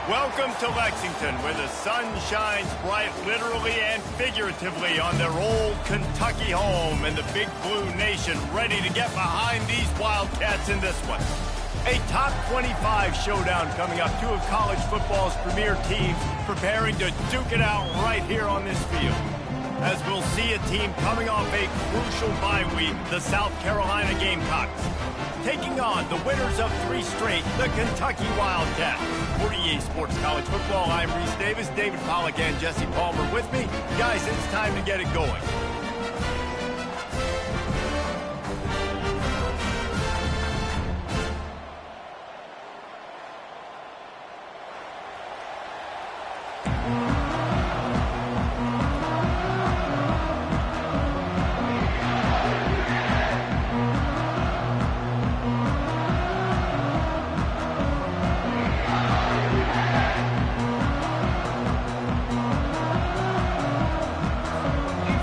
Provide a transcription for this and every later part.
Welcome to Lexington, where the sun shines bright literally and figuratively on their old Kentucky home, and the Big Blue Nation ready to get behind these Wildcats in this one. A top 25 showdown coming up. Two of college football's premier teams preparing to duke it out right here on this field. As we'll see a team coming off a crucial bye week, the South Carolina Gamecocks, taking on the winners of 3 straight, the Kentucky Wildcats. For EA Sports College Football, I'm Reese Davis, David Pollack and Jesse Palmer with me. Guys, it's time to get it going.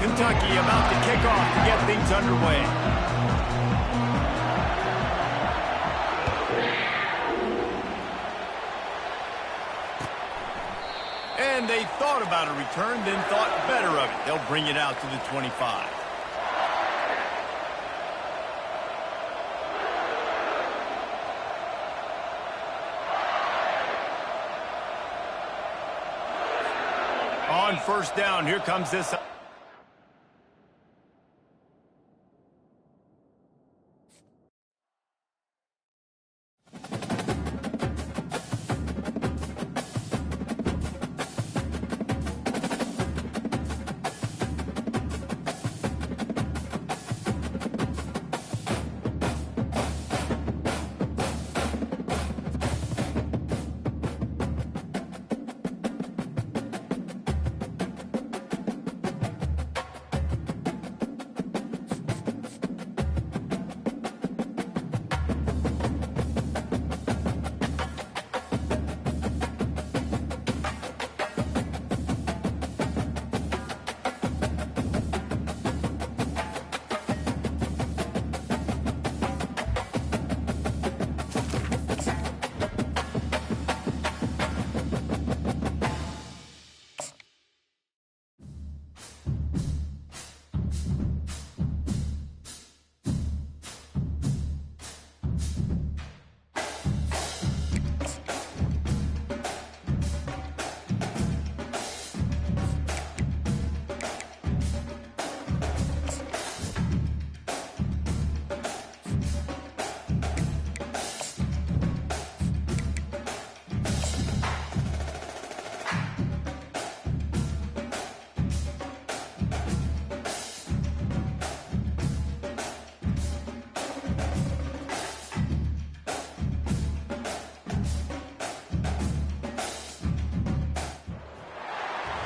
Kentucky about to kick off to get things underway. And they thought about a return, then thought better of it. They'll bring it out to the 25. On first down, here comes this.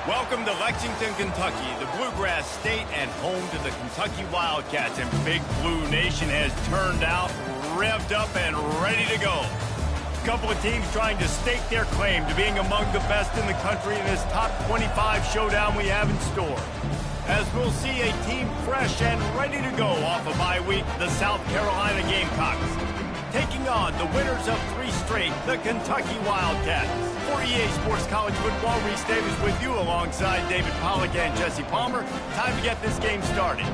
Welcome to Lexington, Kentucky, the Bluegrass State and home to the Kentucky Wildcats. And Big Blue Nation has turned out, revved up, and ready to go. A couple of teams trying to stake their claim to being among the best in the country in this top 25 showdown we have in store. As we'll see a team fresh and ready to go off a bye week, the South Carolina Gamecocks, taking on the winners of 3 straight, the Kentucky Wildcats. For EA Sports College Football, Reese Davis with you alongside David Pollack and Jesse Palmer. Time to get this game started.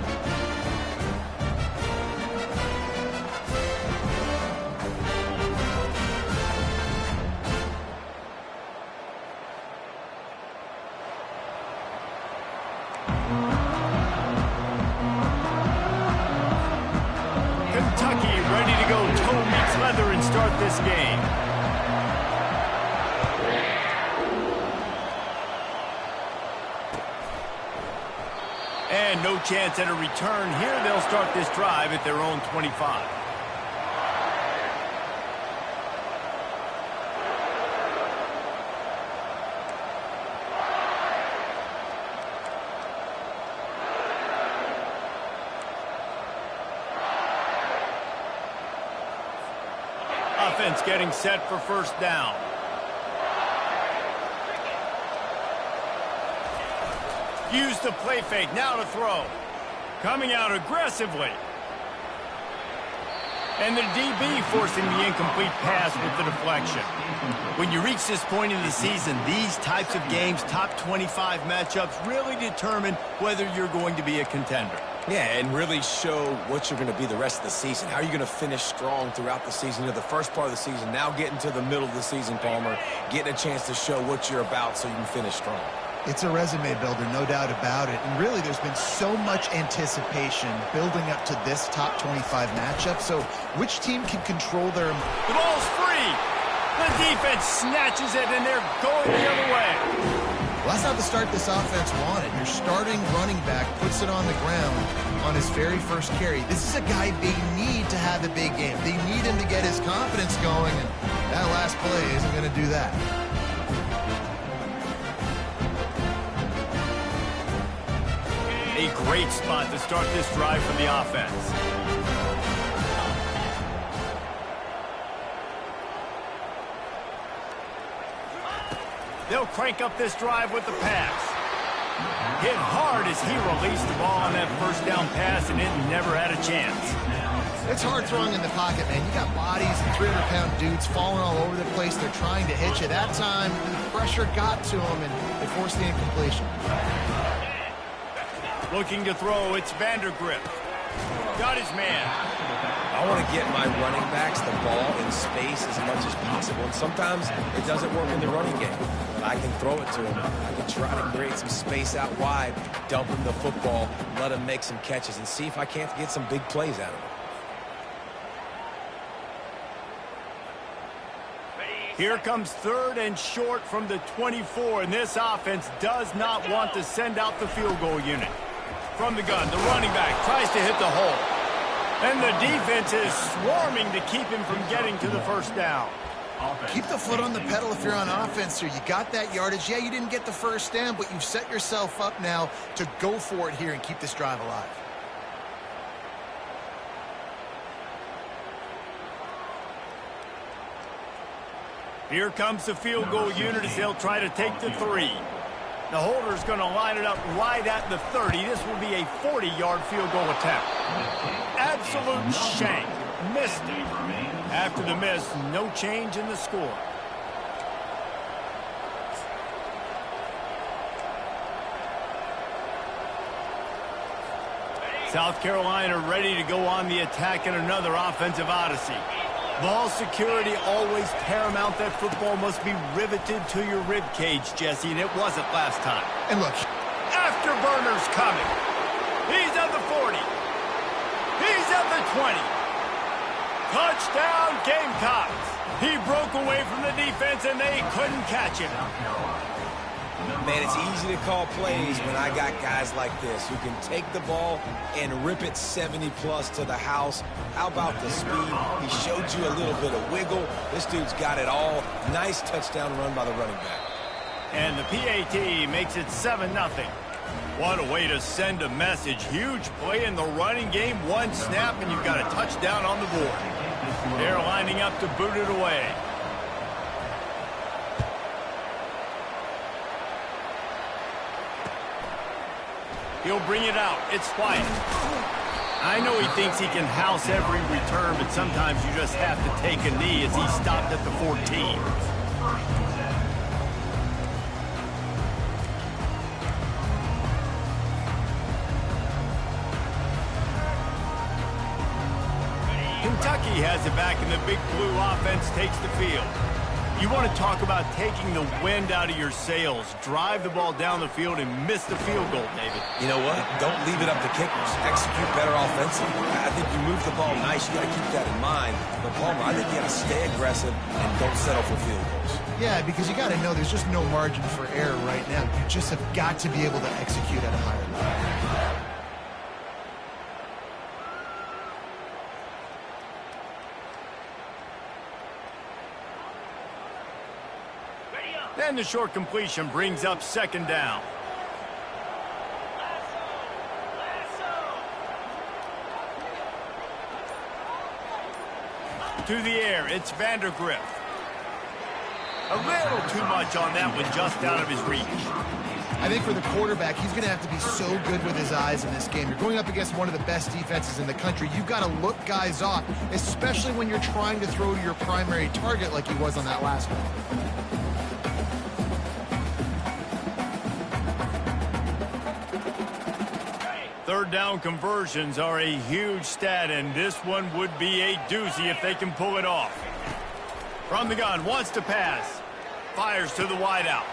Kentucky ready to go toe meets leather and start this game. And no chance at a return here. They'll start this drive at their own 25. Offense getting set for first down. Use the play fake, now to throw. Coming out aggressively. And the DB forcing the incomplete pass with the deflection. When you reach this point in the season, these types of games, top 25 matchups, really determine whether you're going to be a contender. Yeah, and really show what you're going to be the rest of the season. How are you going to finish strong throughout the season? The first part of the season, now getting to the middle of the season, Palmer, getting a chance to show what you're about so you can finish strong. It's a resume builder, no doubt about it. And really, there's been so much anticipation building up to this top 25 matchup. So which team can control their... The ball's free. The defense snatches it, and they're going the other way. Well, that's not the start this offense wanted. Your starting running back puts it on the ground on his very first carry. This is a guy they need to have a big game. They need him to get his confidence going, and that last play isn't going to do that. A great spot to start this drive for the offense. They'll crank up this drive with the pass. Hit hard as he released the ball on that first down pass, and it never had a chance. It's hard throwing in the pocket, man. You got bodies and 300-pound dudes falling all over the place. They're trying to hit you. That time, pressure got to them, and they forced the incompletion. Looking to throw, it's Vandergrift. Got his man. I want to get my running backs the ball in space as much as possible. And sometimes it doesn't work in the running game. But I can throw it to him. I can try to create some space out wide, dump him the football, let him make some catches, and see if I can't get some big plays out of him. Here comes 3rd and short from the 24, and this offense does not want to send out the field goal unit. From the gun, the running back tries to hit the hole. And the defense is swarming to keep him from getting to the first down. Keep the foot on the pedal if you're on offense here. You got that yardage. Yeah, you didn't get the first down, but you've set yourself up now to go for it here and keep this drive alive. Here comes the field goal unit as they'll try to take the 3. The holder's going to line it up right at the 30. This will be a 40-yard field goal attempt. Absolute shank. Missed it. After the miss, no change in the score. South Carolina ready to go on the attack in another offensive odyssey. Ball security always paramount. That football must be riveted to your rib cage, Jesse, and it wasn't last time. And look, Afterburner's coming. He's at the 40. He's at the 20. Touchdown, Gamecocks. He broke away from the defense, and they couldn't catch him. Man, it's easy to call plays when I got guys like this who can take the ball and rip it 70-plus to the house. How about the speed? He showed you a little bit of wiggle. This dude's got it all. Nice touchdown run by the running back. And the PAT makes it 7-0. What a way to send a message. Huge play in the running game. One snap, and you've got a touchdown on the board. They're lining up to boot it away. He'll bring it out. It's White. I know he thinks he can house every return, but sometimes you just have to take a knee as he stopped at the 14. Kentucky has it back, and the Big Blue offense takes the field. You want to talk about taking the wind out of your sails. Drive the ball down the field and miss the field goal, David. You know what? Don't leave it up to kickers. Execute better offensively. I think you move the ball nice. You got to keep that in mind. But, Palmer, I think you got to stay aggressive and don't settle for field goals. Yeah, because you got to know there's just no margin for error right now. You just have got to be able to execute at a higher level. Then the short completion brings up 2nd down. To the air, it's Vandergrift. A little too much on that one, just out of his reach. I think for the quarterback, he's going to have to be so good with his eyes in this game. You're going up against one of the best defenses in the country. You've got to look guys off, especially when you're trying to throw to your primary target like he was on that last one. Third down conversions are a huge stat, and this one would be a doozy if they can pull it off. From the gun, wants to pass. Fires to the wideout.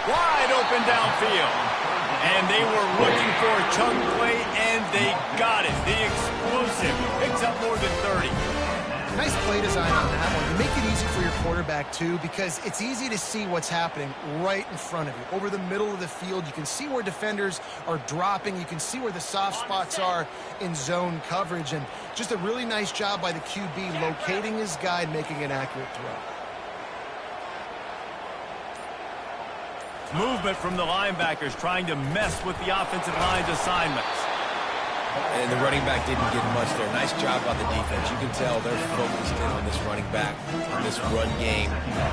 Wide open downfield. And they were looking for a chunk play, and they got it. The explosive picks up more than 30. Nice play design on that one. You make it easy for your quarterback, too, because it's easy to see what's happening right in front of you. Over the middle of the field, you can see where defenders are dropping. You can see where the soft spots are in zone coverage. And just a really nice job by the QB locating his guy and making an accurate throw. Movement from the linebackers trying to mess with the offensive line's assignments. And the running back didn't get much there. Nice job by the defense. You can tell they're focused in on this running back, on this run game,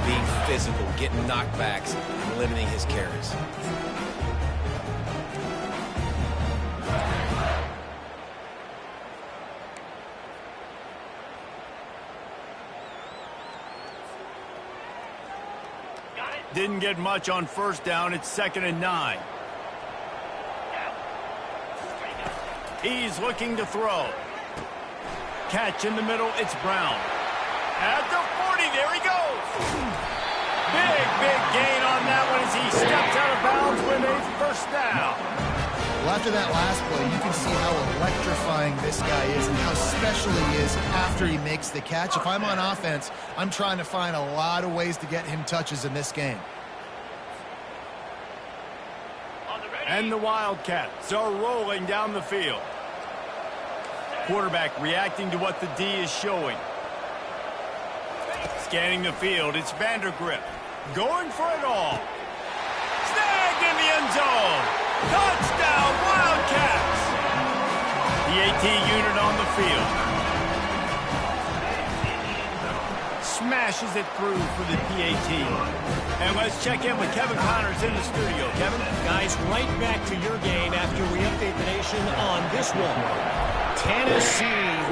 being physical, getting knockbacks, and limiting his carries. Didn't get much on first down. It's 2nd and 9. He's looking to throw. Catch in the middle. It's Brown. At the 40. There he goes. Big gain on that one as he steps out of bounds with a first down. Well, after that last play, you can see how electrifying this guy is and how special he is after he makes the catch. If I'm on offense, I'm trying to find a lot of ways to get him touches in this game. And the Wildcats are rolling down the field. Quarterback reacting to what the D is showing. Scanning the field, it's Vandergrift. Going for it all. Snagged in the end zone. Touchdown, Wildcats! The AT unit on the field. Smashes it through for the PAT. And let's check in with Kevin Connors in the studio. Kevin? Guys, right back to your game after we update the nation on this one. Tennessee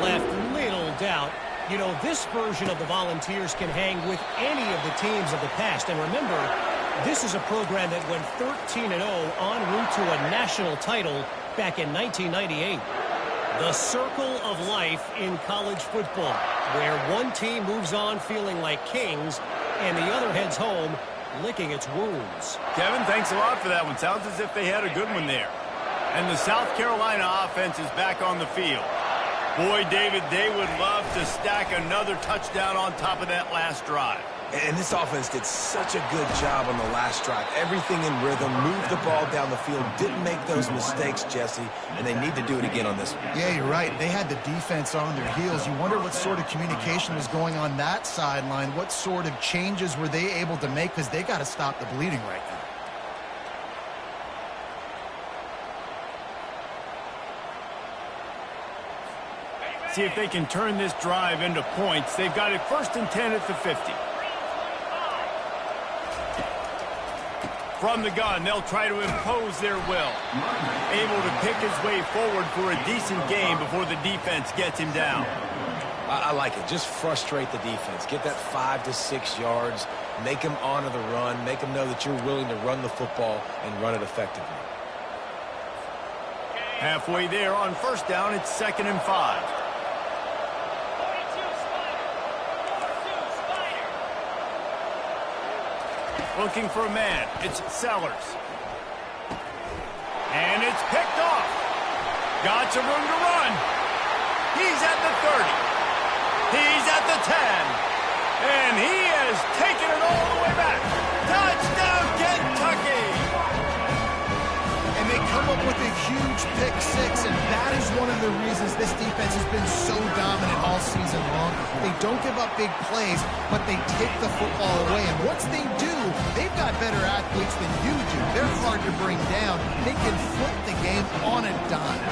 left little doubt. You know, this version of the Volunteers can hang with any of the teams of the past. And remember, this is a program that went 13-0 en route to a national title back in 1998. The circle of life in college football, where one team moves on feeling like kings and the other heads home licking its wounds. Kevin, thanks a lot for that one. Sounds as if they had a good one there. And the South Carolina offense is back on the field. Boy, David, they would love to stack another touchdown on top of that last drive. And this offense did such a good job on the last drive. Everything in rhythm, moved the ball down the field, didn't make those mistakes, Jesse, and they need to do it again on this one. Yeah, you're right. They had the defense on their heels. You wonder what sort of communication was going on that sideline. What sort of changes were they able to make, because they got to stop the bleeding right now. See if they can turn this drive into points. They've got it 1st and 10 at the 50. From the gun, they'll try to impose their will. Able to pick his way forward for a decent game before the defense gets him down. I like it. Just frustrate the defense. Get that 5 to 6 yards. Make them honor the run. Make them know that you're willing to run the football and run it effectively. Halfway there on first down, it's 2nd and 5. Looking for a man. It's Sellers. And it's picked off. Got some room to run. He's at the 30. He's at the 10. And he has taken it all the way back. Touchdown, Kentucky! And they come up with a huge pick six, and that is one of the reasons this defense has been so dominant all season long. They don't give up big plays, but they take the football away. And once they do, they've got better athletes than you do. They're hard to bring down. They can flip the game on a dime.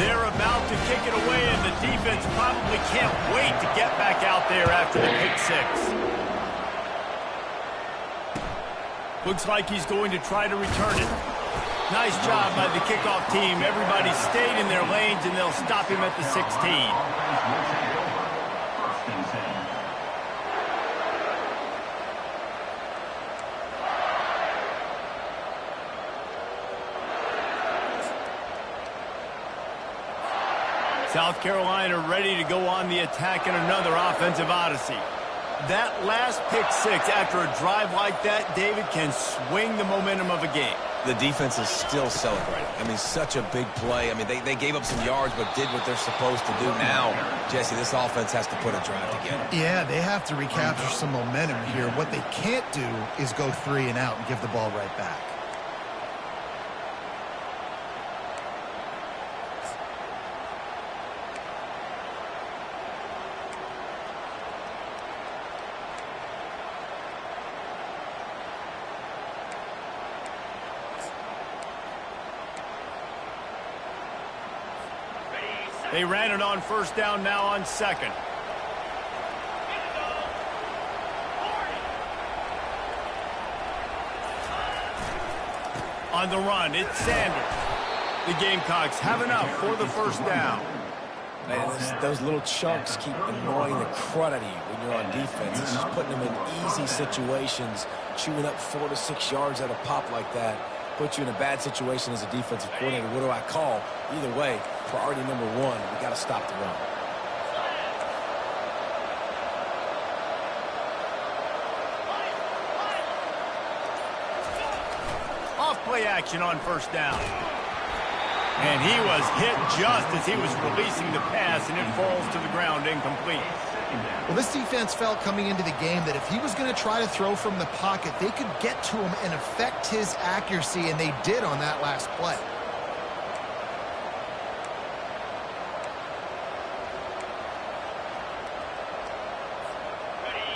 They're about to kick it away, and the defense probably can't wait to get back out there after the pick six. Looks like he's going to try to return it. Nice job by the kickoff team. Everybody stayed in their lanes, and they'll stop him at the 16. South Carolina ready to go on the attack in another offensive odyssey. That last pick six after a drive like that, David, can swing the momentum of a game. The defense is still celebrating. I mean, such a big play. I mean, they gave up some yards but did what they're supposed to do. Now, Jesse, this offense has to put a drive together. Yeah, they have to recapture some momentum here. What they can't do is go 3 and out and give the ball right back. They ran it on first down, now on second. On the run, it's Sanders. The Gamecocks have enough for the first down. Man, those little chunks keep annoying the crud out of you when you're on defense. It's just putting them in easy situations, chewing up 4 to 6 yards at a pop like that. Put you in a bad situation as a defensive coordinator. What do I call? Either way, priority number 1, we got to stop the run. Off play action on first down. And he was hit just as he was releasing the pass, and it falls to the ground incomplete. Well, this defense felt coming into the game that if he was going to try to throw from the pocket, they could get to him and affect his accuracy, and they did on that last play.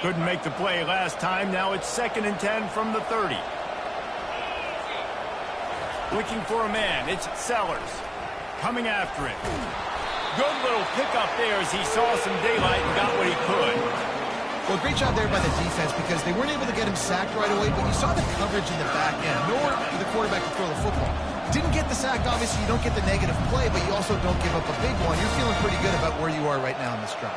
Couldn't make the play last time. Now it's 2nd and 10 from the 30. Looking for a man. It's Sellers. Coming after him. Good little pickup there as he saw some daylight and got what he could. Well, great job there by the defense because they weren't able to get him sacked right away, but you saw the coverage in the back end. Nowhere for the quarterback to throw the football. Didn't get the sack, obviously you don't get the negative play, but you also don't give up a big one. You're feeling pretty good about where you are right now in this drive.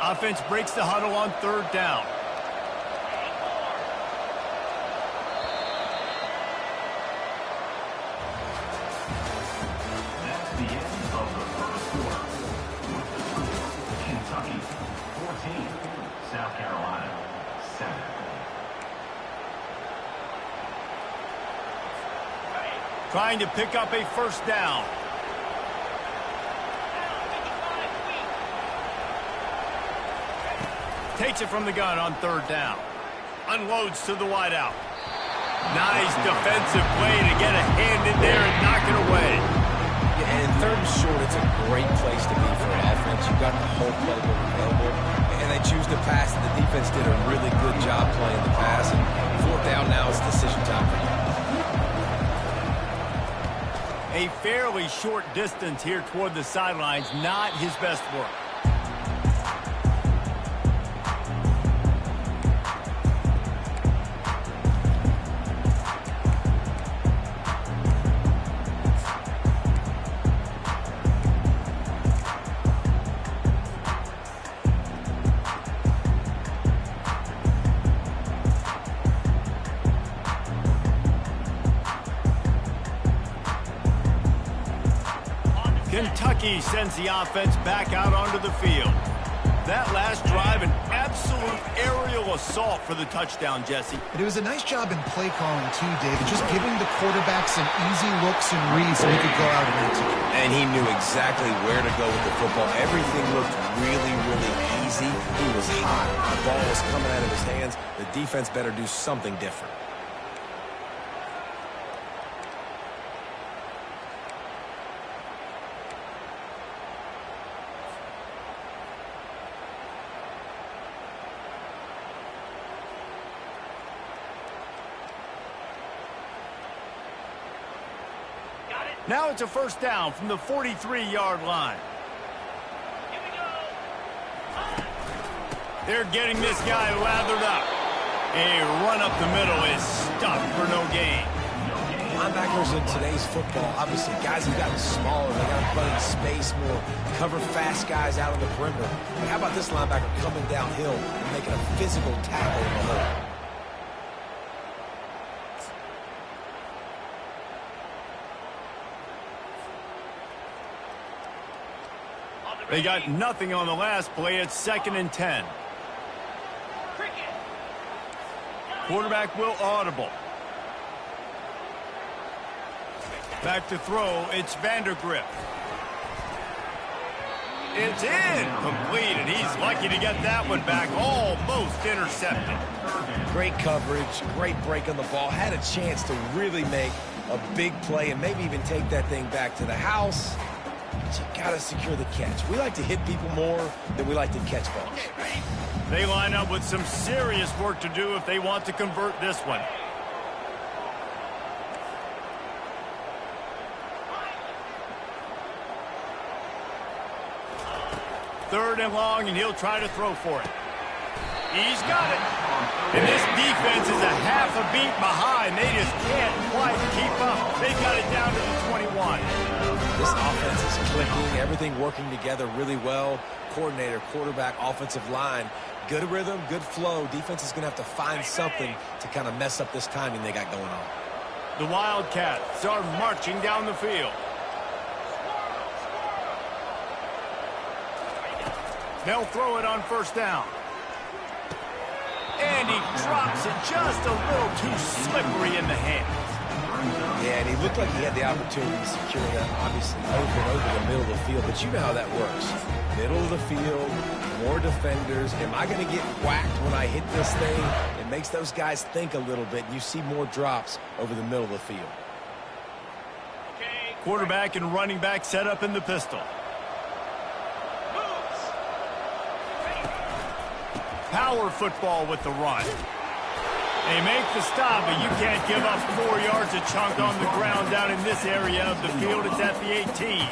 Offense breaks the huddle on 3rd down. That's the end of the first quarter. Kentucky 14, South Carolina 7. Trying to pick up a first down. Takes it from the gun on 3rd down. Unloads to the wideout. Nice defensive play to get a hand in there and knock it away. Yeah, and 3rd and short, it's a great place to be for an offense. You've got the whole playbook available, and they choose to pass, and the defense did a really good job playing the pass. And 4th down now, it's decision time for you. A fairly short distance here toward the sidelines, not his best work. Kentucky sends the offense back out onto the field. That last drive, an absolute aerial assault for the touchdown, Jesse. And it was a nice job in play calling, too, David. Just giving the quarterback some easy looks and reads so he could go out and execute. And he knew exactly where to go with the football. Everything looked really, really easy. He was hot. The ball was coming out of his hands. The defense better do something different. Now it's a first down from the 43-yard line. They're getting this guy lathered up. A run up the middle is stuck for no gain. Linebackers in today's football, obviously, guys have gotten smaller. They got to play in space more, cover fast guys out of the perimeter. But how about this linebacker coming downhill and making a physical tackle in the hole? They got nothing on the last play. It's 2nd and 10. Quarterback will audible. Back to throw. It's Vandergrift. It's incomplete, and he's lucky to get that one back. Almost intercepted. Great coverage, great break on the ball. Had a chance to really make a big play and maybe even take that thing back to the house. But you got to secure the catch. We like to hit people more than we like to catch balls. They line up with some serious work to do if they want to convert this one. Third and long, and he'll try to throw for it. He's got it. And this defense is a half a beat behind. They just can't quite keep up. They've got it down to the 21. This offense is clicking, everything working together really well. Coordinator, quarterback, offensive line. Good rhythm, good flow. Defense is going to have to find something to kind of mess up this timing they got going on. The Wildcats are marching down the field. They'll throw it on first down. And he drops it just a little too slippery in the hands. Yeah, and he looked like he had the opportunity to secure that, obviously, over and over the middle of the field. But you know how that works. Middle of the field, more defenders. Am I going to get whacked when I hit this thing? It makes those guys think a little bit. You see more drops over the middle of the field. Quarterback and running back set up in the pistol. Power football with the run. They make the stop, but you can't give up 4 yards a chunk on the ground down in this area of the field. It's at the 18.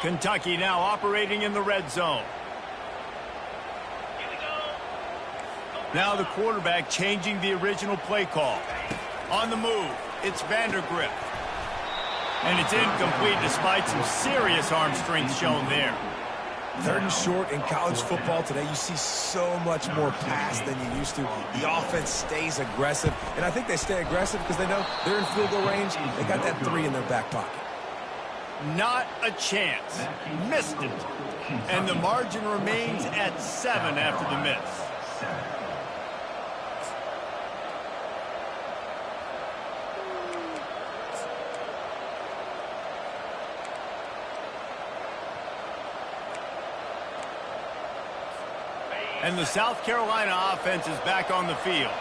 Kentucky now operating in the red zone. Now the quarterback changing the original play call. On the move, it's Vandergrift. And it's incomplete despite some serious arm strength shown there. 3rd and short in college football today, you see so much more pass than you used to. The offense stays aggressive, and I think they stay aggressive because they know they're in field goal range. They got that 3 in their back pocket. Not a chance. Missed it. And the margin remains at 7 after the miss. And the South Carolina offense is back on the field.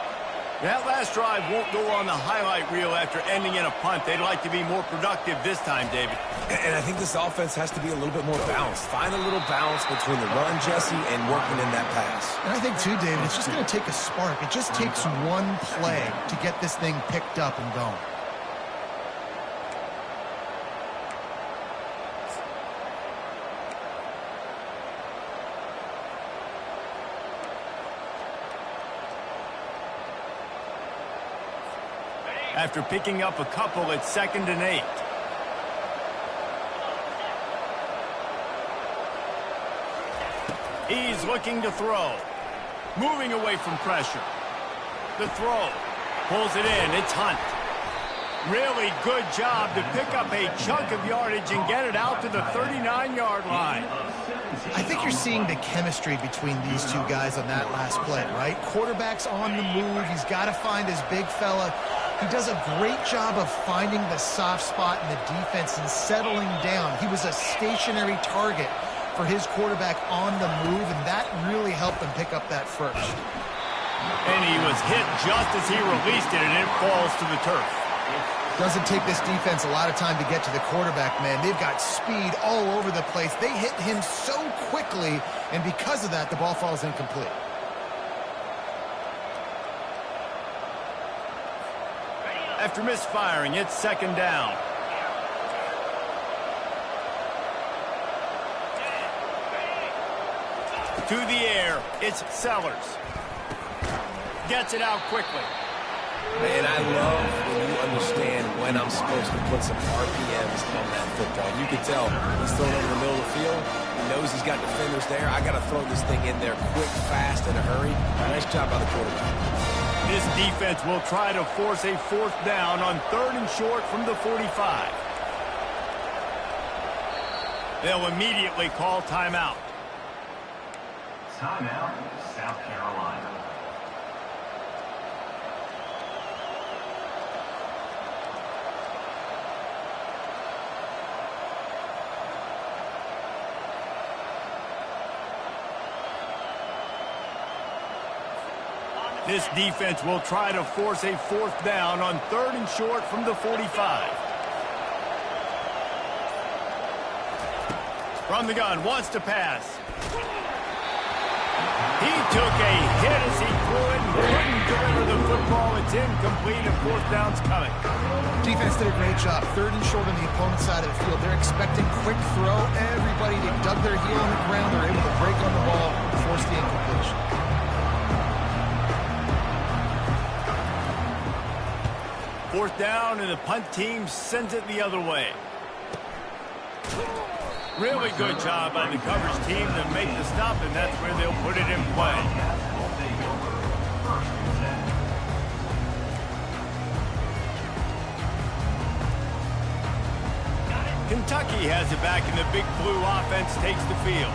That last drive won't go on the highlight reel after ending in a punt. They'd like to be more productive this time, David. And I think this offense has to be a little bit more balanced. Find a little balance between the run, Jesse, and working in that pass. And I think, too, David, it's just going to take a spark. It just takes one play to get this thing picked up and going. After picking up a couple, it's 2nd and 8. He's looking to throw. Moving away from pressure. The throw. Pulls it in. It's Hunt. Really good job to pick up a chunk of yardage and get it out to the 39-yard line. I think you're seeing the chemistry between these two guys on that last play, right? Quarterback's on the move. He's got to find his big fella. He does a great job of finding the soft spot in the defense and settling down. He was a stationary target for his quarterback on the move, and that really helped him pick up that first. And he was hit just as he released it, and it falls to the turf. Doesn't take this defense a lot of time to get to the quarterback, man. They've got speed all over the place. They hit him so quickly, and because of that, the ball falls incomplete. After misfiring, it's 2nd down. To the air, it's Sellers. Gets it out quickly. Man, I love when you understand when I'm supposed to put some RPMs on that football. You can tell he's throwing over the middle of the field. He knows he's got defenders there. I got to throw this thing in there quick, fast, in a hurry. Nice job by the quarterback. This defense will try to force a 4th down on 3rd and short from the 45. They'll immediately call timeout. Timeout, South Carolina. This defense will try to force a 4th down on 3rd and short from the 45. From the gun, wants to pass. He took a hit as he threw it and couldn't deliver the football. It's incomplete and 4th down's coming. Defense did a great job. 3rd and short on the opponent's side of the field. They're expecting quick throw. Everybody, they dug their heel on the ground. They're able to break on the ball and force the incompletion. 4th down, and the punt team sends it the other way. Really good job by the coverage team to make the stop, and that's where they'll put it in play. Will take over first and 10. Kentucky has it back, and the Big Blue offense takes the field.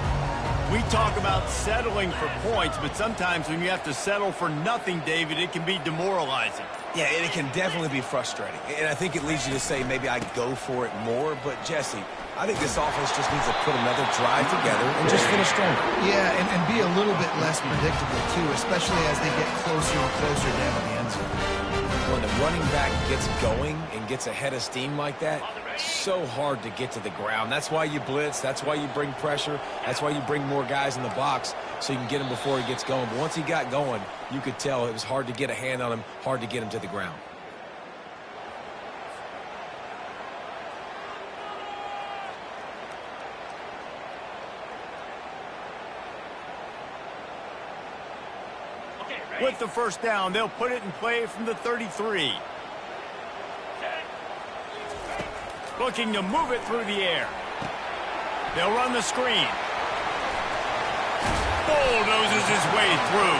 We talk about settling for points, but sometimes when you have to settle for nothing, David, it can be demoralizing. Yeah, and it can definitely be frustrating. And I think it leads you to say maybe I go for it more. But, Jesse, I think this offense just needs to put another drive together and just finish stronger. Yeah, and be a little bit less predictable, too, especially as they get closer and closer down to the end zone. When the running back gets going and gets ahead of steam like that, so hard to get to the ground. That's why you blitz. That's why you bring pressure. That's why you bring more guys in the box so you can get him before he gets going. But once he got going, you could tell it was hard to get a hand on him, hard to get him to the ground. With the 1st down, they'll put it in play from the 33. Looking to move it through the air. They'll run the screen. Bulldozes his way through.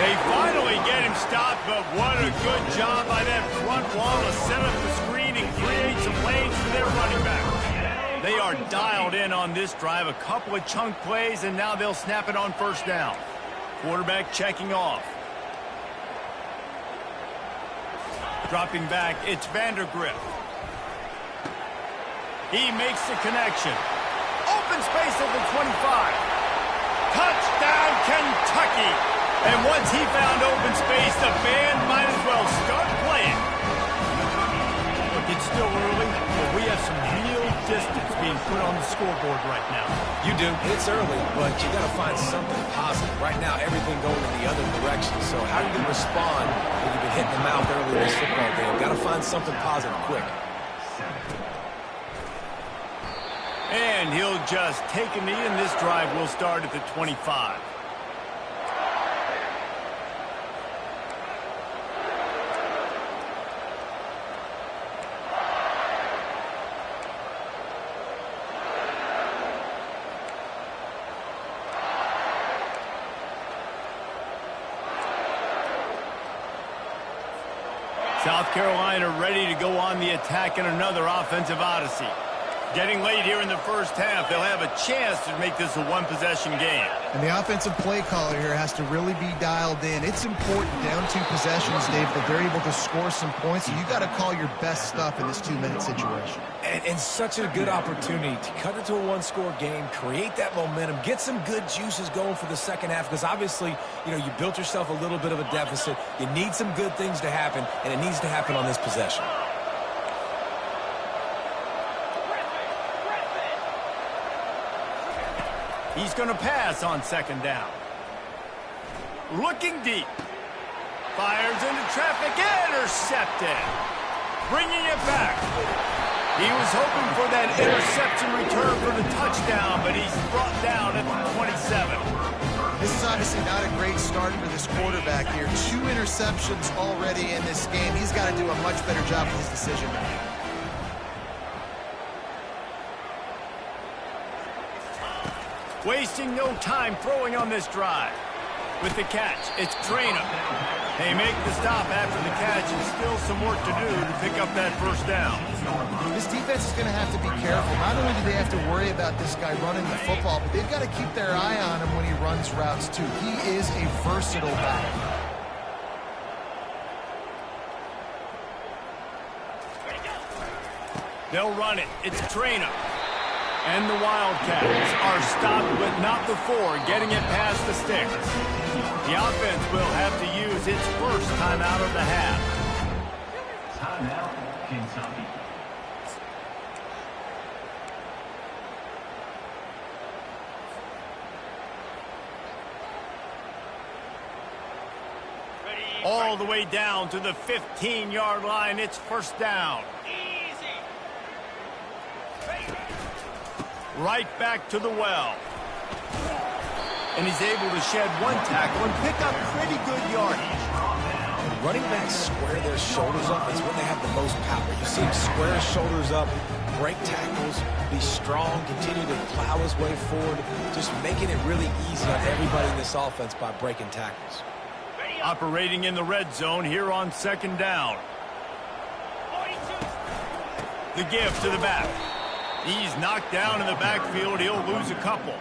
They finally get him stopped, but what a good job by that front wall to set up the screen and create some lanes for their running back. They are dialed in on this drive, a couple of chunk plays, and now they'll snap it on 1st down. Quarterback checking off. Dropping back, it's Vandergrift. He makes the connection. Open space at the 25. Touchdown, Kentucky. And once he found open space, the band might as well start playing. Look, it's still early, but we have some real distance being put on the scoreboard right now. You do. It's early, but you got to find something positive. Right now, everything going in the other direction. So how are you going to respond when you've been hitting the mouth early in this football game? Got to find something positive quick. And he'll just take a knee, and this drive will start at the 25. South Carolina ready to go on the attack in another offensive odyssey. Getting late here in the 1st half, they'll have a chance to make this a one-possession game. And the offensive play caller here has to really be dialed in. It's important down 2 possessions, Dave, that they're able to score some points. So you got to call your best stuff in this 2-minute situation. And such a good opportunity to cut it to a 1-score game, create that momentum, get some good juices going for the 2nd half, because obviously, you know, you built yourself a little bit of a deficit. You need some good things to happen, and it needs to happen on this possession. He's going to pass on 2nd down. Looking deep. Fires into traffic. Intercepted. Bringing it back. He was hoping for that interception return for the touchdown, but he's brought down at the 27. not a great start for this quarterback here. 2 interceptions already in this game. He's got to do a much better job with his decision making. Wasting no time throwing on this drive. With the catch, it's Traynor. They make the stop after the catch, and still some work to do to pick up that first down. This defense is going to have to be careful. Not only do they have to worry about this guy running the football, but they've got to keep their eye on him when he runs routes too. He is a versatile back. They'll run it. It's Traynor. And the Wildcats are stopped, but not before getting it past the sticks. The offense will have to use its first timeout of the half. Timeout, Kentucky. All the way down to the 15-yard line. It's first down. Right back to the well. And he's able to shed one tackle and pick up pretty good yardage. When running backs square their shoulders up, it's when they have the most power. You see him square his shoulders up, break tackles, be strong, continue to plow his way forward, just making it really easy on everybody in this offense by breaking tackles. Operating in the red zone here on second down. The give to the back. He's knocked down in the backfield. He'll lose a couple.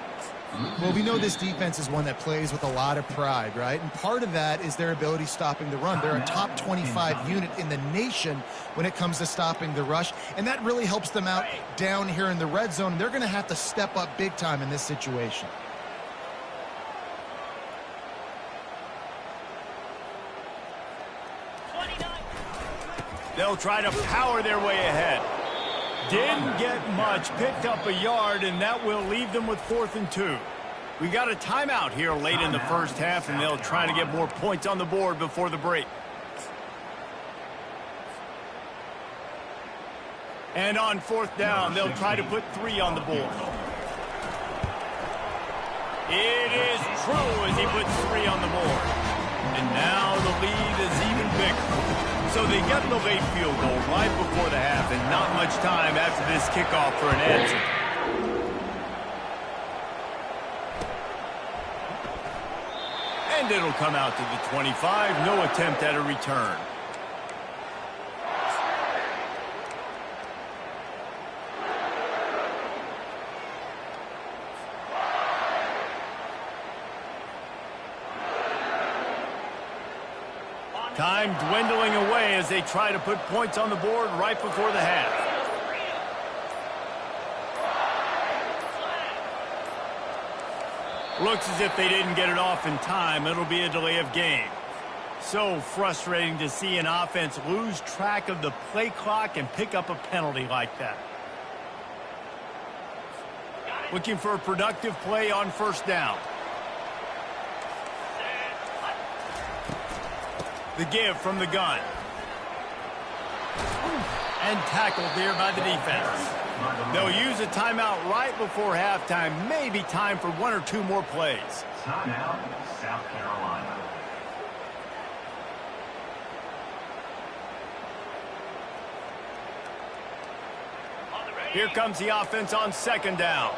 Well, we know this defense is one that plays with a lot of pride, right? And part of that is their ability stopping the run. They're a top 25 unit in the nation when it comes to stopping the rush, and that really helps them out down here in the red zone. They're going to have to step up big time in this situation. They'll try to power their way ahead. Didn't get much, picked up a yard, and that will leave them with 4th and 2. We got a timeout here late in the first half, and they'll try to get more points on the board before the break. And on 4th down, they'll try to put 3 on the board. It is true as he puts 3 on the board. And now the lead is even bigger. So they get the late field goal right before the half, and not much time after this kickoff for an answer. And it'll come out to the 25. No attempt at a return. Time dwindling away as they try to put points on the board right before the half. Looks as if they didn't get it off in time. It'll be a delay of game. So frustrating to see an offense lose track of the play clock and pick up a penalty like that. Looking for a productive play on first down. The give from the gun. And tackled there by the defense. They'll use a timeout right before halftime. Maybe time for 1 or 2 more plays. Timeout, South Carolina. Here comes the offense on second down.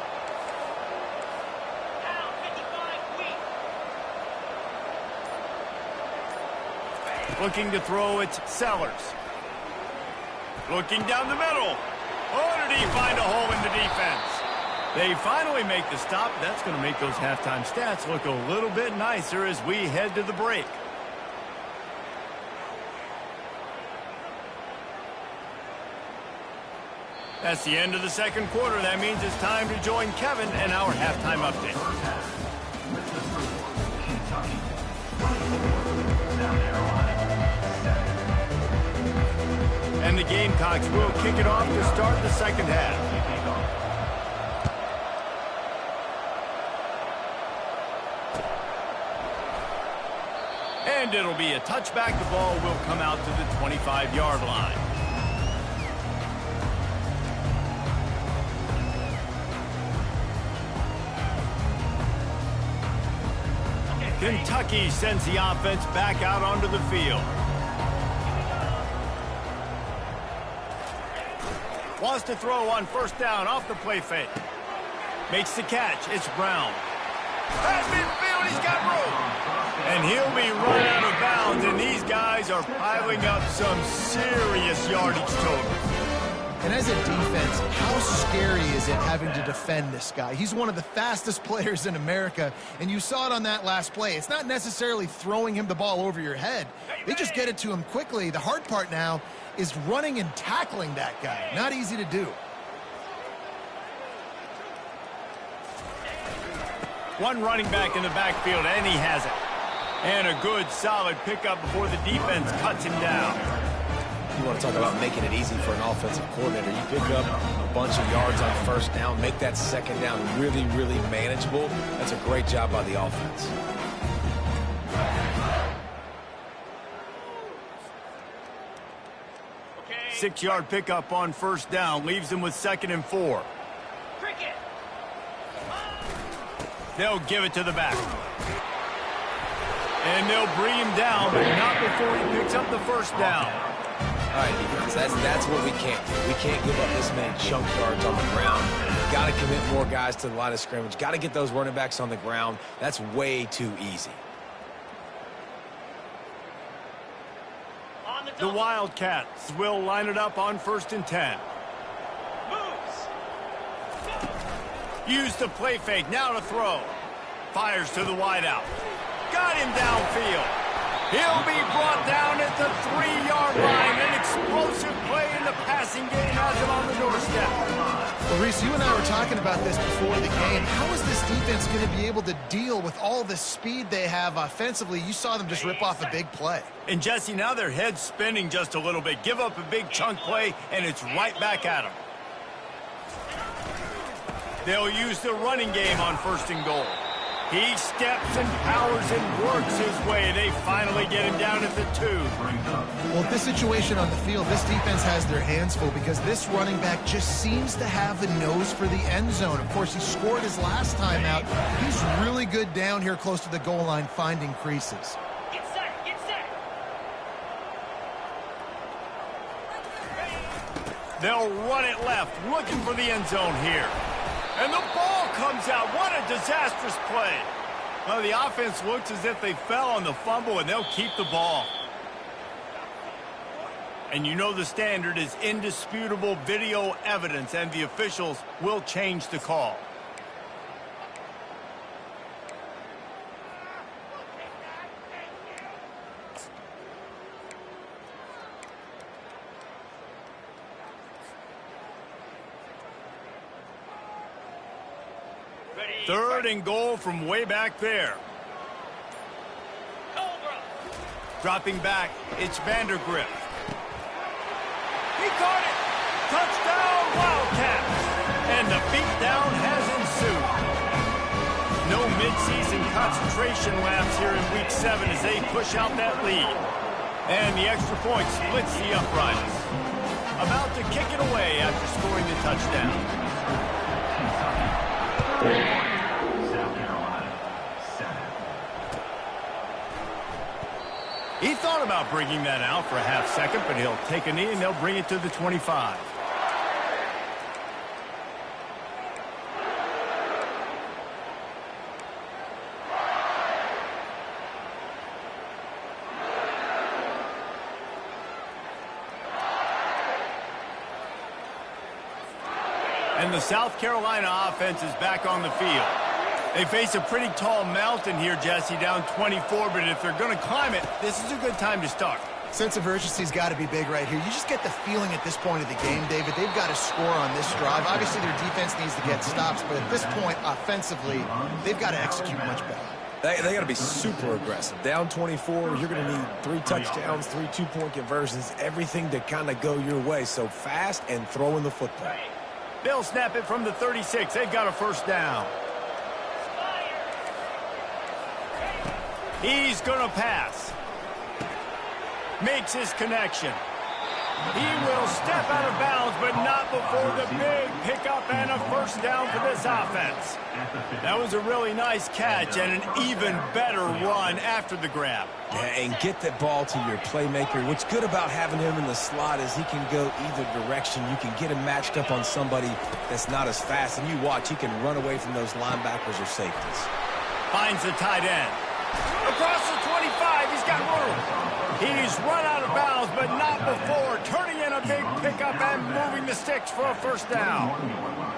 Looking to throw, it's Sellers. Looking down the middle. Oh, did he find a hole in the defense? They finally make the stop. That's going to make those halftime stats look a little bit nicer as we head to the break. That's the end of the second quarter. That means it's time to join Kevin and our halftime update. Kentucky, 24, South Carolina, 7. And the Gamecocks will kick it off to start the second half. And it'll be a touchback. The ball will come out to the 25-yard line. Kentucky sends the offense back out onto the field. Wants to throw on first down off the play fake. Makes the catch. It's Brown. At midfield, he's got room. And he'll be run out of bounds, and these guys are piling up some serious yardage totals. And as a defense, how scary is it having to defend this guy? He's one of the fastest players in America, and you saw it on that last play. It's not necessarily throwing him the ball over your head. They just get it to him quickly. The hard part now is running and tackling that guy. Not easy to do. One running back in the backfield, and he has it. And a good, solid pickup before the defense cuts him down. You want to talk about making it easy for an offensive coordinator. You pick up a bunch of yards on first down, make that second down really, really manageable. That's a great job by the offense. Okay. 6-yard pickup on first down, leaves him with 2nd and 4. Cricket. They'll give it to the back. And they'll bring him down, but not before he picks up the first down. All right, defense, that's what we can't do. We can't give up this many chunk yards on the ground. Got to commit more guys to the line of scrimmage. Got to get those running backs on the ground. That's way too easy. The Wildcats will line it up on 1st and 10. Use the play fake, now to throw. Fires to the wideout. Got him downfield. He'll be brought down at the 3-yard line. An explosive play in the passing game has him on the doorstep. Well, Reese, you and I were talking about this before the game. How is this defense going to be able to deal with all the speed they have offensively? You saw them just rip off a big play. And, Jesse, now their head's spinning just a little bit. Give up a big chunk play, and it's right back at them. They'll use the running game on 1st and goal. He steps and powers and works his way. They finally get him down at the 2. Well, this situation on the field, this defense has their hands full because this running back just seems to have the nose for the end zone. Of course, he scored his last time out. He's really good down here close to the goal line finding creases. Get set, get set. They'll run it left, looking for the end zone here. And the ball comes out. What a disastrous play. Well, the offense looks as if they fell on the fumble, and they'll keep the ball. And you know the standard is indisputable video evidence, and the officials will change the call. Third and goal from way back there. Dropping back, it's Vandergrift. He caught it! Touchdown, Wildcats! And the beatdown has ensued. No midseason concentration laps here in Week 7 as they push out that lead. And the extra point splits the uprights. About to kick it away after scoring the touchdown. South Carolina, 7. He thought about bringing that out for a half second, but he'll take a knee and they'll bring it to the 25. And the South Carolina offense is back on the field. They face a pretty tall mountain here, Jesse, down 24, but if they're going to climb it, this is a good time to start. Sense of urgency's got to be big right here. You just get the feeling at this point of the game, David, they've got to score on this drive. Obviously, their defense needs to get stops, but at this point, offensively, they've got to execute much better. They got to be super aggressive. Down 24, you're going to need 3 touchdowns, 3 two-point conversions, everything to kind of go your way. So fast and throwing the football. They'll snap it from the 36. They've got a first down. He's going to pass. Makes his connection. He will step out of bounds, but not before the big pickup and a first down for this offense. That was a really nice catch and an even better run after the grab. Yeah, and get that ball to your playmaker. What's good about having him in the slot is he can go either direction. You can get him matched up on somebody that's not as fast, and you watch, he can run away from those linebackers or safeties. Finds the tight end. Across the 25, he's got room. He's run out of bounds, but not before turning in a big pickup and moving the sticks for a first down.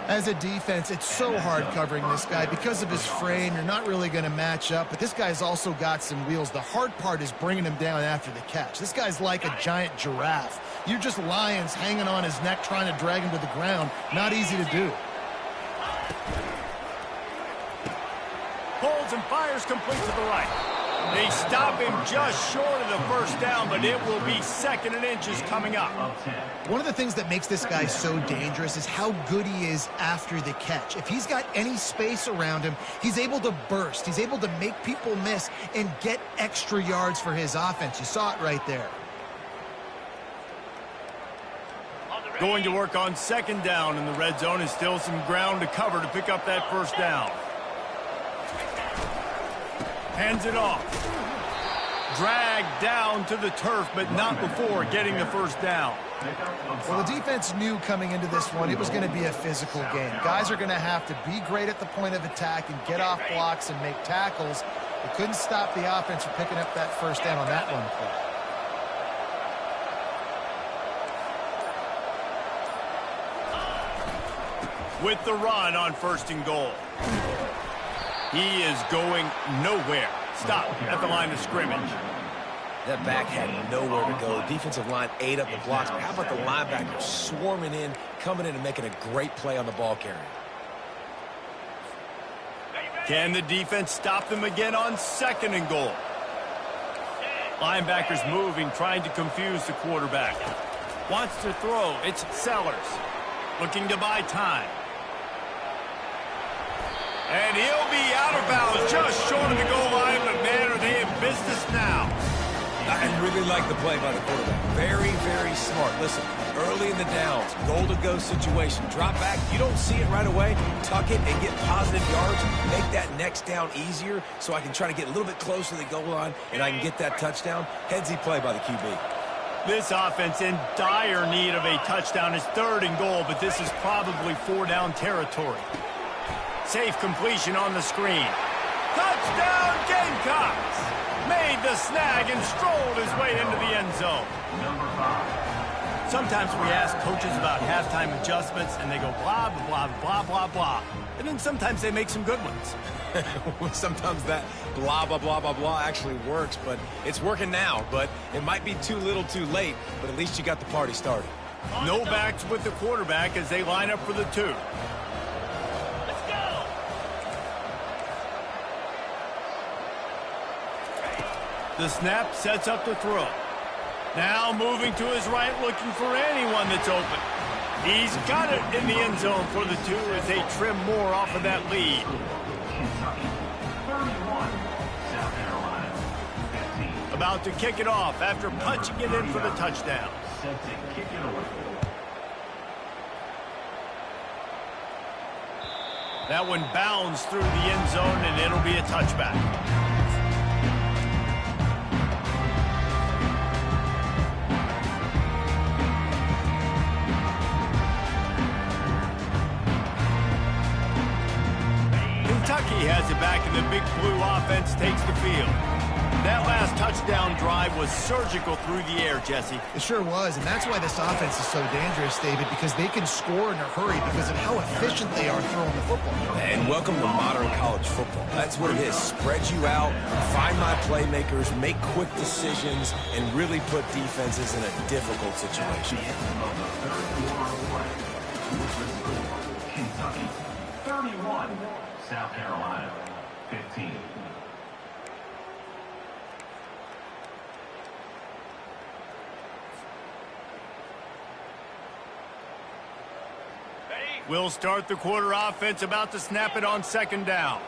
As a defense, it's so hard covering this guy. Because of his frame, you're not really going to match up, but this guy's also got some wheels. The hard part is bringing him down after the catch. This guy's like a giant giraffe. You're just lions hanging on his neck trying to drag him to the ground. Not easy to do. Pulls and fires complete to the right. They stop him just short of the first down, but it will be second and inches coming up. One of the things that makes this guy so dangerous is how good he is after the catch. If he's got any space around him, he's able to burst. He's able to make people miss and get extra yards for his offense. You saw it right there. Going to work on second down in the red zone, and still some ground to cover to pick up that first down. Hands it off. Dragged down to the turf, but not before getting the first down. Well, the defense knew coming into this one it was going to be a physical game. Guys are going to have to be great at the point of attack and get off blocks and make tackles. They couldn't stop the offense from picking up that first down on that one play. With the run on first and goal. He is going nowhere. Stop at the line of scrimmage. That back had nowhere to go. Defensive line ate up the blocks. But how about the linebacker swarming in, coming in and making a great play on the ball carrier? Can the defense stop them again on second and goal? Linebackers moving, trying to confuse the quarterback. Wants to throw. It's Sellers. Looking to buy time. And he'll be out of bounds just short of the goal line, but man, are they in business now. I really like the play by the quarterback. Very, very smart. Listen, early in the downs, goal-to-go situation. Drop back, you don't see it right away. Tuck it and get positive yards. Make that next down easier so I can try to get a little bit closer to the goal line and I can get that touchdown. Headsy play by the QB. This offense in dire need of a touchdown. Is third and goal, but this is probably four-down territory. Safe completion on the screen. Touchdown, Gamecocks! Made the snag and strolled his way into the end zone. Sometimes we ask coaches about halftime adjustments, and they go blah, blah, blah, blah, blah. And then sometimes they make some good ones. Sometimes that blah, blah, blah, blah, blah actually works, but it's working now. But it might be too little too late, but at least you got the party started. No backs with the quarterback as they line up for the two. The snap sets up the throw. Now moving to his right, looking for anyone that's open. He's got it in the end zone for the two as they trim more off of that lead. Kentucky, 31, South Carolina, 15. About to kick it off after punching it in for the touchdown. Set to kick it away. That one bounds through the end zone, and it'll be a touchback. Kentucky has it back, and the Big Blue offense takes the field. That last touchdown drive was surgical through the air, Jesse. It sure was, and that's why this offense is so dangerous, David, because they can score in a hurry because of how efficient they are throwing the football. And welcome to modern college football. That's what it is. Spread you out, find my playmakers, make quick decisions, and really put defenses in a difficult situation. Kentucky, 31, South Carolina, 15. We'll start the quarter offense, about to snap it on second down.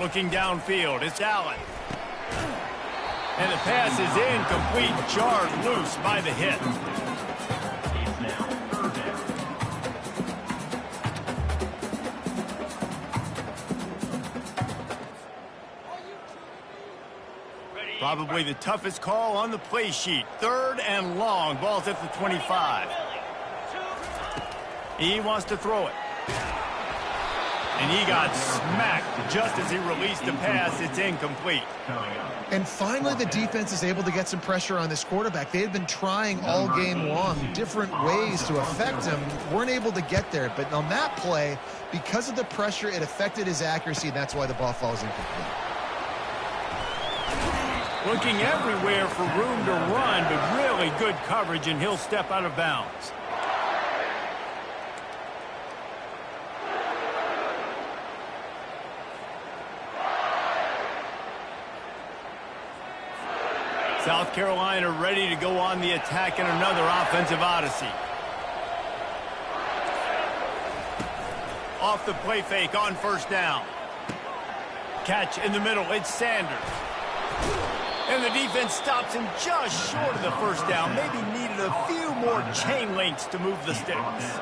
Looking downfield, it's Allen. And the pass is incomplete, jarred loose by the hit. It's now third down. Probably the toughest call on the play sheet. 3rd and long. Ball's at the 25. He wants to throw it. And he got smacked just as he released the pass. It's incomplete. And finally, the defense is able to get some pressure on this quarterback. They had been trying all game long different ways to affect him. Weren't able to get there. But on that play, because of the pressure, it affected his accuracy. And that's why the ball falls incomplete. Looking everywhere for room to run, but really good coverage, and he'll step out of bounds. South Carolina ready to go on the attack in another offensive odyssey. Off the play fake on 1st down. Catch in the middle, it's Sanders. And the defense stops him just short of the 1st down. Maybe needed a few more chain links to move the sticks.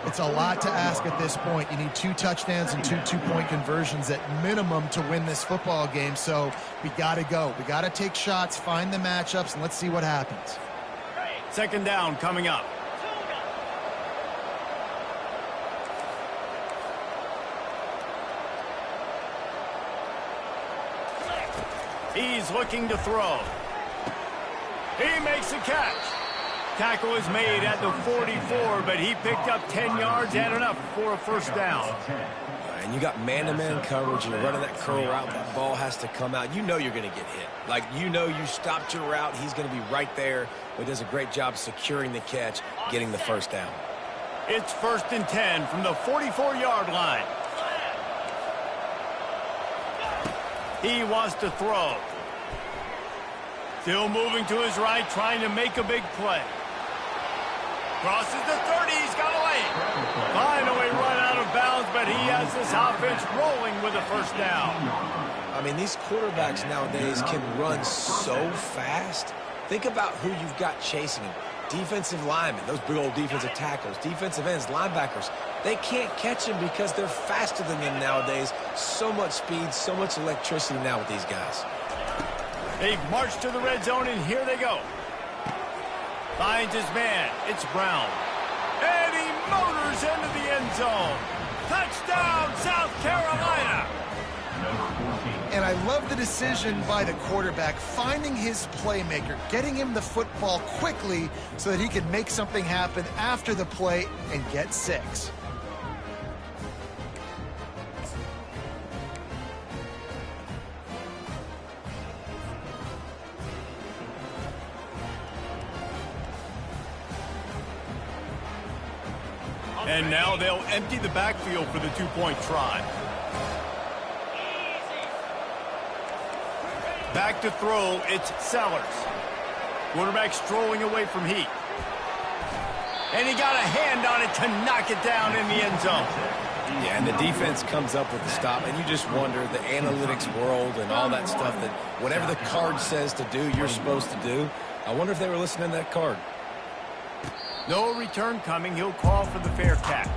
It's a lot to ask at this point. You need 2 touchdowns and 2 two-point conversions at minimum to win this football game. So we got to go. We got to take shots, find the matchups, and let's see what happens. 2nd down coming up. He's looking to throw. He makes a catch. Tackle is made at the 44, but he picked up 10 yards and enough for a 1st down. And you got man-to-man coverage, and you're running that curl route. That ball has to come out. You know you're going to get hit. Like, you know you stopped your route. He's going to be right there, but does a great job securing the catch, getting the 1st down. It's 1st and 10 from the 44-yard line. He wants to throw. Still moving to his right, trying to make a big play. Crosses the 30, he's got away. Finally run out of bounds, but he has this offense rolling with a 1st down. I mean, these quarterbacks nowadays can run so fast. Think about who you've got chasing him. Defensive linemen, those big old defensive tackles, defensive ends, linebackers. They can't catch him because they're faster than them nowadays. So much speed, so much electricity now with these guys. They've marched to the red zone, and here they go. Finds his man. It's Brown. And he motors into the end zone. Touchdown, South Carolina. And I love the decision by the quarterback, finding his playmaker, getting him the football quickly so that he can make something happen after the play and get 6. And now they'll empty the backfield for the 2-point try. Back to throw, it's Sellers. Quarterback strolling away from Heat. And he got a hand on it to knock it down in the end zone. Yeah, and the defense comes up with the stop, and you just wonder, the analytics world and all that stuff, that whatever the card says to do, you're supposed to do. I wonder if they were listening to that card. No return coming. He'll call for the fair catch.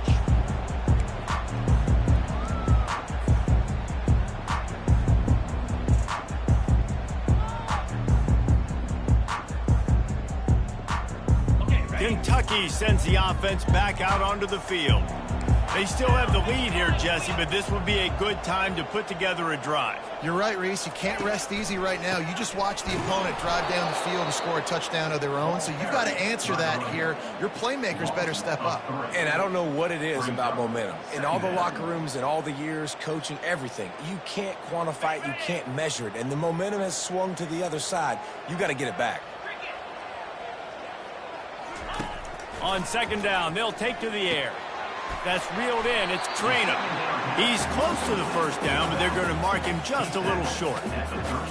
Kentucky sends the offense back out onto the field. They still have the lead here, Jesse, but this would be a good time to put together a drive. You're right, Reese. You can't rest easy right now. You just watch the opponent drive down the field and score a touchdown of their own, so you've got to answer that here. Your playmakers better step up. And I don't know what it is about momentum. In all the locker rooms, in all the years, coaching, everything, you can't quantify it, you can't measure it, and the momentum has swung to the other side. You got to get it back. On 2nd down, they'll take to the air. That's reeled in. It's Traynor. He's close to the 1st down, but they're going to mark him just a little short.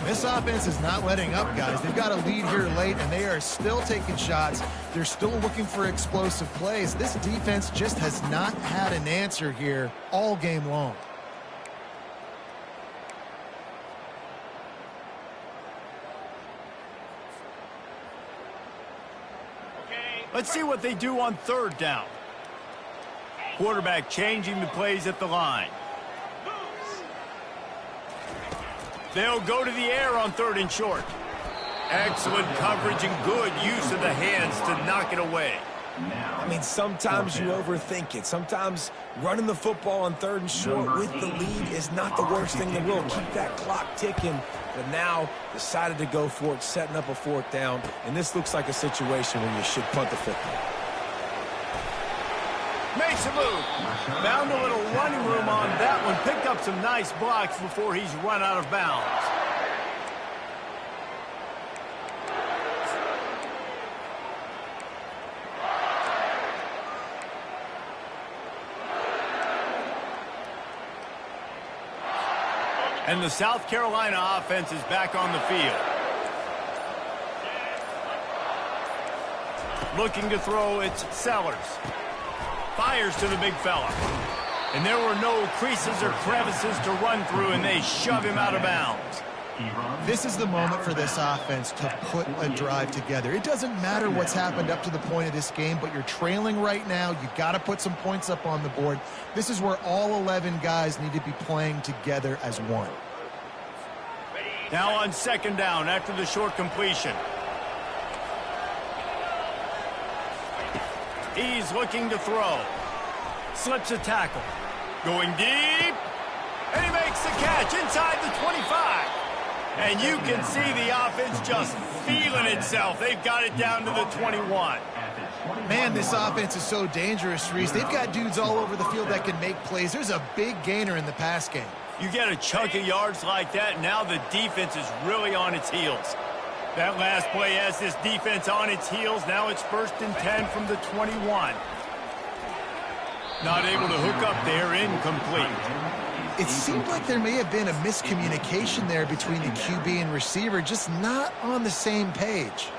This offense is not letting up, guys. They've got a lead here late, and they are still taking shots. They're still looking for explosive plays. This defense just has not had an answer here all game long. Let's see what they do on third down. Quarterback changing the plays at the line. They'll go to the air on third and short. Excellent coverage and good use of the hands to knock it away. I mean, sometimes you overthink it. Sometimes running the football on third and short with the lead is not the worst thing in the world. Keep that clock ticking. But now decided to go for it, setting up a fourth down. And this looks like a situation where you should punt the football. Makes a move. Found a little running room on that one. Picked up some nice blocks before he's run out of bounds. And the South Carolina offense is back on the field. Looking to throw, it's Sellers. Fires to the big fella. And there were no creases or crevices to run through, and they shove him out of bounds. This is the moment for this offense to put a drive together. It doesn't matter what's happened up to the point of this game, but you're trailing right now. You got to put some points up on the board. This is where all 11 guys need to be playing together as one. Now on second down after the short completion. He's looking to throw. Slips a tackle. Going deep. And he makes the catch inside the 25. And you can see the offense just feeling itself. They've got it down to the 21. Man, this offense is so dangerous, Reese. They've got dudes all over the field that can make plays. There's a big gainer in the pass game. You get a chunk of yards like that, now the defense is really on its heels. That last play has this defense on its heels. Now it's 1st and 10 from the 21. Not able to hook up there, incomplete. It seemed like there may have been a miscommunication there between the QB and receiver, just not on the same page.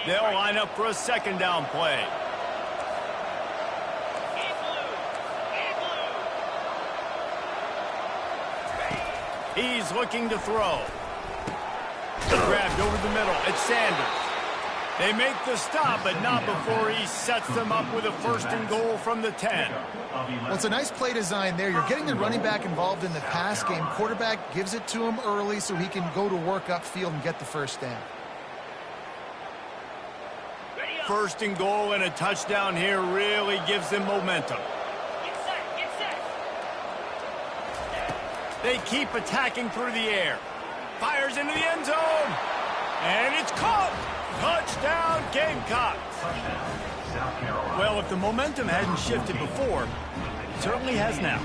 They'll line up for a second down play. He's looking to throw. Grabbed over the middle. It's Sanders. They make the stop, but not before he sets them up with a 1st and goal from the 10. Well, it's a nice play design there. You're getting the running back involved in the pass game. Quarterback gives it to him early so he can go to work upfield and get the first down. 1st and goal and a touchdown here really gives them momentum. They keep attacking through the air. Fires into the end zone. And it's caught. Touchdown, Gamecocks. Well, if the momentum hadn't shifted before, it certainly has now.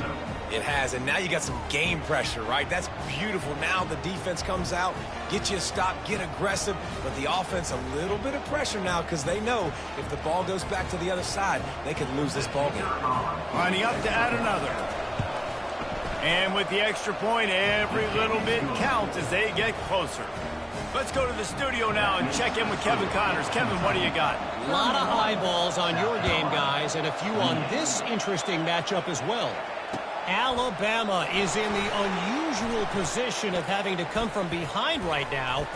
It has, and now you got some game pressure, right? That's beautiful. Now the defense comes out, get you a stop, get aggressive, but the offense a little bit of pressure now because they know if the ball goes back to the other side, they could lose this ball game. Lining up to add another. And with the extra point, every little bit counts as they get closer. Let's go to the studio now and check in with Kevin Connors. Kevin, what do you got? A lot of eyeballs on your game, guys, and a few on this interesting matchup as well. Alabama is in the unusual position of having to come from behind right now,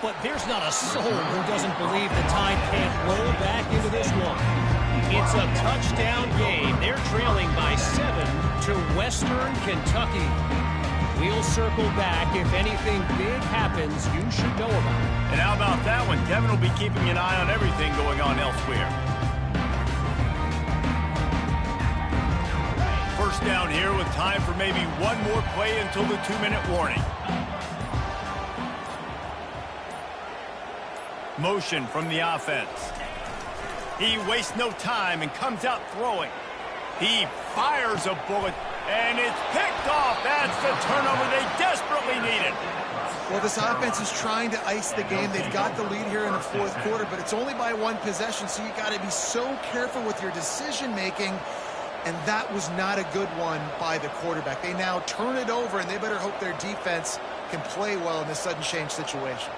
but there's not a soul who doesn't believe the Tide can't roll back into this one. It's a touchdown game. They're trailing by 7 to Western Kentucky. We'll circle back. If anything big happens, you should know about it. And how about that one? Kevin will be keeping an eye on everything going on elsewhere. 1st down here with time for maybe one more play until the 2-minute warning. Motion from the offense. He wastes no time and comes out throwing. He fires a bullet, and it's picked off. That's the turnover they desperately needed. Well, this offense is trying to ice the game. They've got the lead here in the 4th quarter, but it's only by 1 possession, so you got to be so careful with your decision-making, and that was not a good one by the quarterback. They now turn it over, and they better hope their defense can play well in this sudden change situation.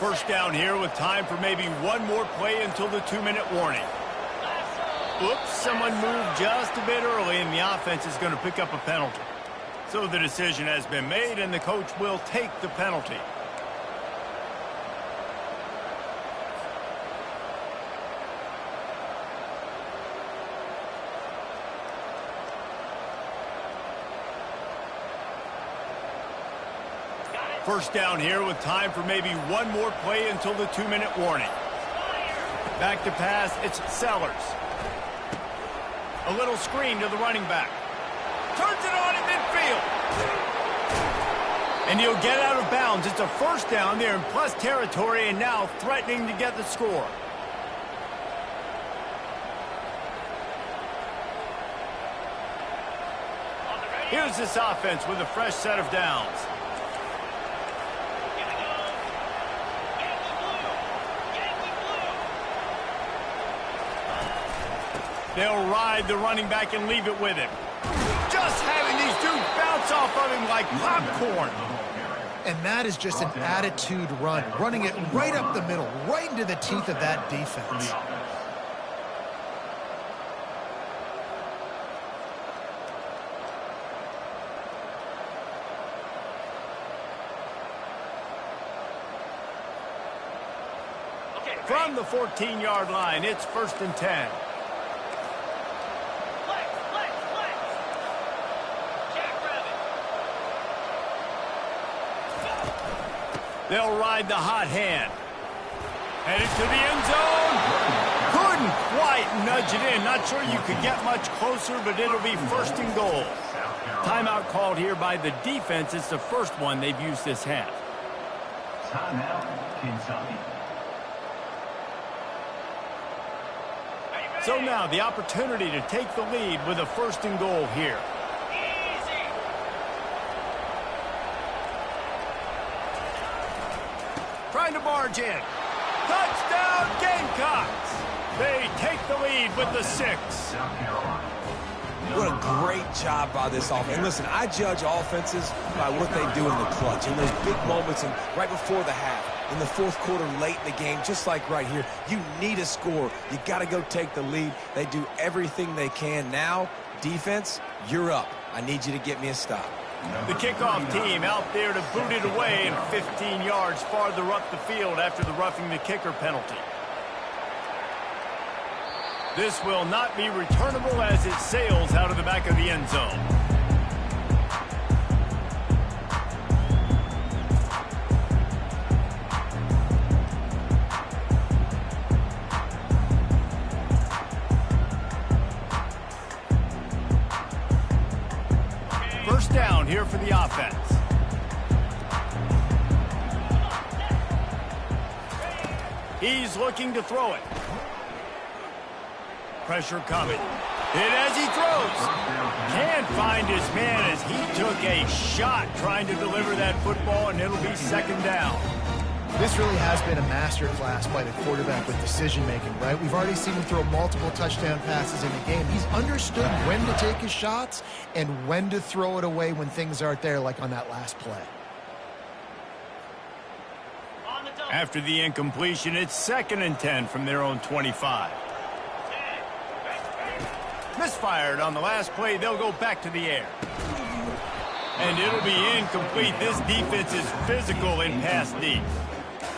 1st down here with time for maybe one more play until the 2-minute warning. Oops, someone moved just a bit early, and the offense is going to pick up a penalty. So the decision has been made, and the coach will take the penalty. First down here with time for maybe one more play until the 2-minute warning. Back to pass, it's Sellers. A little screen to the running back. Turns it on in midfield. And he'll get out of bounds. It's a first down there in plus territory and now threatening to get the score. Here's this offense with a fresh set of downs. They'll ride the running back and leave it with him. Just having these dudes bounce off of him like popcorn. And that is just an attitude run, running it right up the middle, right into the teeth of that defense. From the 14-yard line, it's 1st and 10. They'll ride the hot hand. Headed to the end zone. Couldn't quite nudge it in. Not sure you could get much closer, but it'll be 1st and goal. Timeout called here by the defense. It's the first one they've used this half. Timeout, Kentucky. So now the opportunity to take the lead with a 1st and goal here. Trying to barge in. Touchdown, Gamecocks! They take the lead with the 6. What a great job by this offense. And listen, I judge offenses by what they do in the clutch, in those big moments and right before the half, in the 4th quarter, late in the game, just like right here. You need a score. You got to go take the lead. They do everything they can. Now, defense, you're up. I need you to get me a stop. The kickoff team out there to boot it away and 15 yards farther up the field after the roughing the kicker penalty. This will not be returnable as it sails out of the back of the end zone. First down here for the offense. He's looking to throw it. Pressure coming. Hit as he throws. Can't find his man as he took a shot trying to deliver that football, and it'll be 2nd down. This really has been a masterclass by the quarterback with decision-making, right? We've already seen him throw multiple touchdown passes in the game. He's understood when to take his shots and when to throw it away when things aren't there, like on that last play. After the incompletion, it's 2nd and 10 from their own 25. Misfired on the last play. They'll go back to the air. And it'll be incomplete. This defense is physical in pass deep.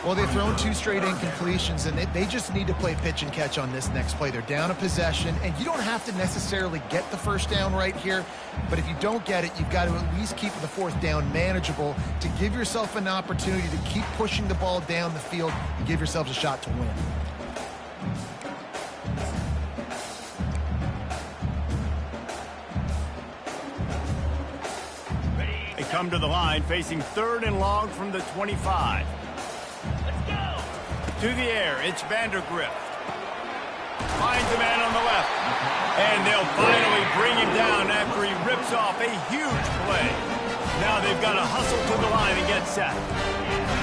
Well, they've thrown 2 straight incompletions, and they just need to play pitch and catch on this next play. They're down a possession, and you don't have to necessarily get the 1st down right here, but if you don't get it, you've got to at least keep the 4th down manageable to give yourself an opportunity to keep pushing the ball down the field and give yourselves a shot to win. They come to the line facing 3rd and long from the 25. To the air, it's Vandergrift. Finds a man on the left. And they'll finally bring him down after he rips off a huge play. Now they've got to hustle to the line and get set.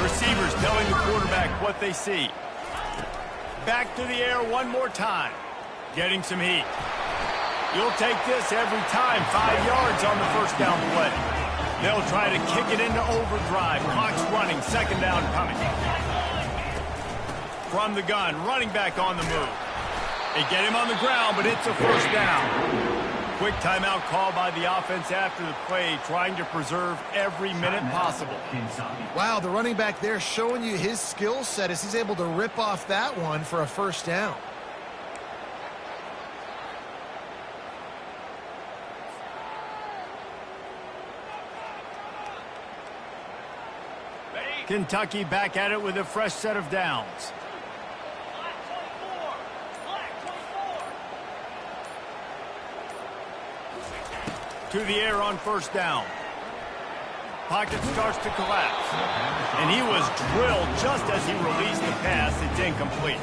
Receivers telling the quarterback what they see. Back to the air one more time. Getting some heat. You'll take this every time. 5 yards on the 1st down play. They'll try to kick it into overdrive. Clock's running. 2nd down coming. From the gun, running back on the move. They get him on the ground, but it's a 1st down. Quick timeout call by the offense after the play, trying to preserve every minute possible. Wow, the running back there showing you his skill set as he's able to rip off that one for a 1st down. Kentucky back at it with a fresh set of downs. To the air on first down. Pocket starts to collapse. And he was drilled just as he released the pass. It's incomplete.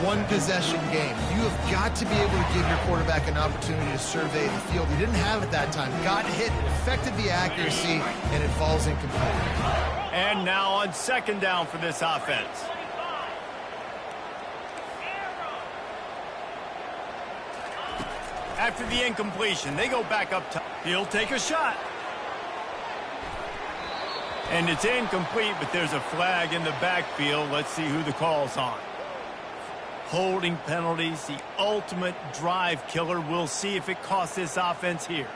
One possession game. You have got to be able to give your quarterback an opportunity to survey the field. He didn't have it that time. Got hit, it affected the accuracy, and it falls incomplete. And now on second down for this offense. After the incompletion, they go back up top. He'll take a shot. And it's incomplete, but there's a flag in the backfield. Let's see who the call's on. Holding penalties, the ultimate drive killer. We'll see if it costs this offense here.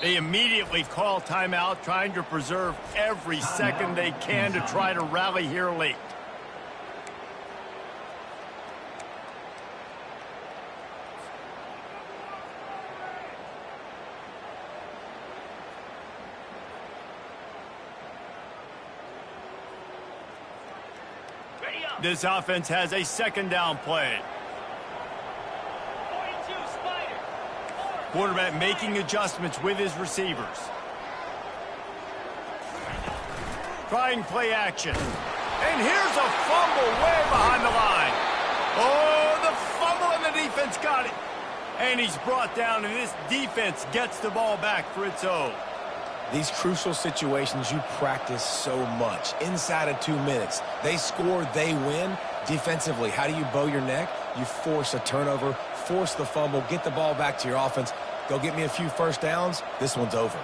They immediately call timeout, trying to preserve every second they can to try to rally here late. This offense has a second down play. Quarterback making adjustments with his receivers. Trying play action. And here's a fumble way behind the line. Oh, the fumble, and the defense got it. And he's brought down, and this defense gets the ball back for its own. These crucial situations you practice so much. Inside of 2 minutes, they score, they win. Defensively, how do you bow your neck? You force a turnover, force the fumble, get the ball back to your offense. Go get me a few first downs. This one's over.